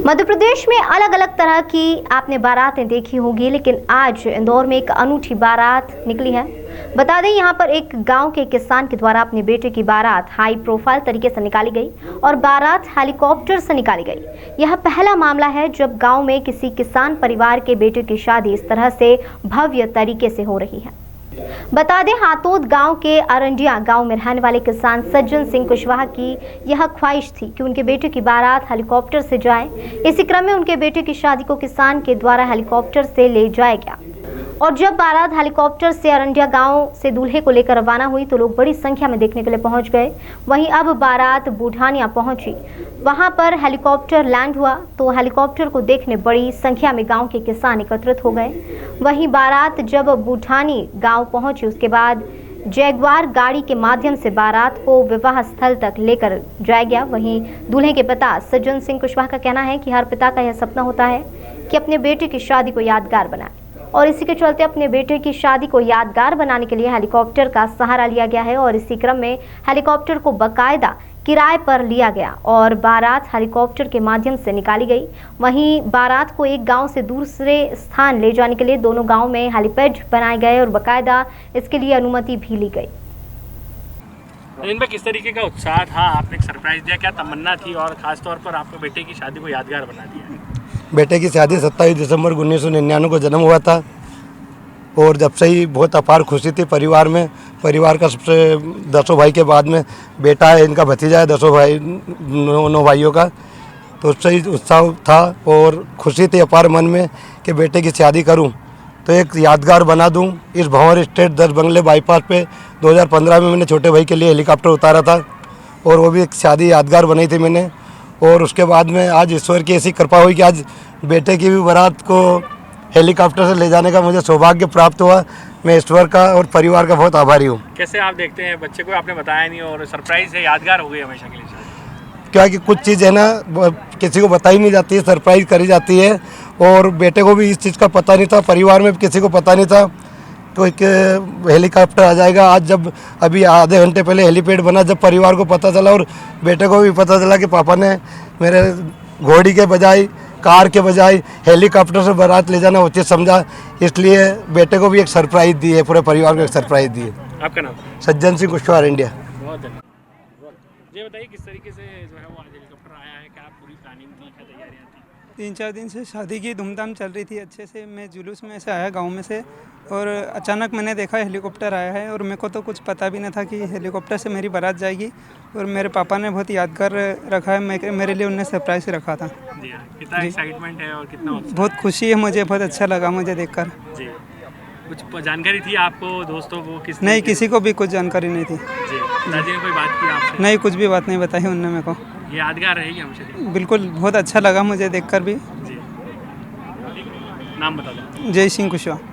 मध्य प्रदेश में अलग अलग तरह की आपने बारातें देखी होंगी, लेकिन आज इंदौर में एक अनूठी बारात निकली है। बता दें, यहां पर एक गांव के किसान के द्वारा अपने बेटे की बारात हाई प्रोफाइल तरीके से निकाली गई और बारात हेलीकॉप्टर से निकाली गई। यह पहला मामला है जब गांव में किसी किसान परिवार के बेटे की शादी इस तरह से भव्य तरीके से हो रही है। बता दें, हातोद गांव के अरंडिया गांव में रहने वाले किसान सज्जन सिंह कुशवाहा की यह ख्वाहिश थी कि उनके बेटे की बारात हेलीकॉप्टर से जाए। इसी क्रम में उनके बेटे की शादी को किसान के द्वारा हेलीकॉप्टर से ले जाया गया और जब बारात हेलीकॉप्टर से अरंडिया गांव से दूल्हे को लेकर रवाना हुई तो लोग बड़ी संख्या में देखने के लिए पहुंच गए। वहीं अब बारात बूढ़ानिया पहुंची, वहां पर हेलीकॉप्टर लैंड हुआ तो हेलीकॉप्टर को देखने बड़ी संख्या में गांव के किसान एकत्रित हो गए। वहीं बारात जब बूढ़ानी गांव पहुंची, उसके बाद जैगवार गाड़ी के माध्यम से बारात को विवाह स्थल तक लेकर जाया गया। वहीं दूल्हे के पिता सज्जन सिंह कुशवाहा का कहना है कि हर पिता का यह सपना होता है कि अपने बेटे की शादी को यादगार बनाए और इसी के चलते अपने बेटे की शादी को यादगार बनाने के लिए हेलीकॉप्टर का सहारा लिया गया है और इसी क्रम में हेलीकॉप्टर को बाकायदा किराए पर लिया गया और बारात हेलीकॉप्टर के माध्यम से निकाली गई। वहीं बारात को एक गांव से दूसरे स्थान ले जाने के लिए दोनों गांव में हेलीपैड बनाए गए और बाकायदा इसके लिए अनुमति भी ली गई। इनमें किस तरीके का उत्साह था? आपने एक सरप्राइज दिया, क्या तमन्ना थी और खासतौर पर आपको बेटे की शादी को यादगार बना दिया? बेटे की शादी 27 दिसंबर 1999 को जन्म हुआ था और जब से ही बहुत अपार खुशी थी परिवार में। परिवार का सबसे 10 भाई के बाद में बेटा है, इनका भतीजा है, 10 भाई 9 भाइयों का, तो उससे ही उत्साह था और खुशी थी अपार मन में कि बेटे की शादी करूं तो एक यादगार बना दूं। इस भंवर स्टेट 10 बंगले बाईपास पे 2015 में मैंने छोटे भाई के लिए हेलीकॉप्टर उतारा था और वो भी एक शादी यादगार बनाई थी मैंने। और उसके बाद में आज ईश्वर की ऐसी कृपा हुई कि आज बेटे की भी बारात को हेलीकॉप्टर से ले जाने का मुझे सौभाग्य प्राप्त हुआ। मैं ईश्वर का और परिवार का बहुत आभारी हूँ। कैसे आप देखते हैं, बच्चे को आपने बताया नहीं और सरप्राइज है, यादगार हो गई हमेशा के लिए? क्या कि कुछ चीज़ है ना, किसी को बताई नहीं जाती है, सरप्राइज करी जाती है और बेटे को भी इस चीज़ का पता नहीं था, परिवार में किसी को पता नहीं था तो एक हेलीकॉप्टर आ जाएगा। आज जब अभी आधे घंटे पहले हेलीपैड बना, जब परिवार को पता चला और बेटे को भी पता चला कि पापा ने मेरे घोड़ी के बजाय, कार के बजाय हेलीकॉप्टर से बारात ले जाना उचित समझा, इसलिए बेटे को भी एक सरप्राइज दी है, पूरे परिवार को एक सरप्राइज दी है। आपका नाम? सज्जन सिंह कुशवाहा, इंडिया। बहुत धन्यवाद। ये बताइए किस तरीके से जो है वो आज हेलीकॉप्टर आया है, क्या पूरी प्लानिंग थी, क्या तैयारियाँ थी? 3-4 दिन से शादी की धूमधाम चल रही थी अच्छे से। मैं जुलूस में से आया गांव में से और अचानक मैंने देखा हेलीकॉप्टर आया है और मेरे को तो कुछ पता भी नहीं था कि हेलीकॉप्टर से मेरी बारात जाएगी और मेरे पापा ने बहुत यादगार रखा है, मेरे लिए उन्होंने सरप्राइज रखा था। जी हाँ, कितना एक्साइटमेंट है और कितना बहुत खुशी है मुझे, बहुत अच्छा लगा मुझे देखकर। जी, कुछ जानकारी थी आपको, दोस्तों को? नहीं, किसी को भी कुछ जानकारी नहीं थी। जी, दादी ने कोई बात की आपसे? नहीं, कुछ भी बात नहीं बताई उन्होंने मेरे को। ये यादगार रहेगी हमेशा? बिल्कुल, बहुत अच्छा लगा मुझे देखकर भी। जी, नाम बता दो। जय सिंह कुशवाहा।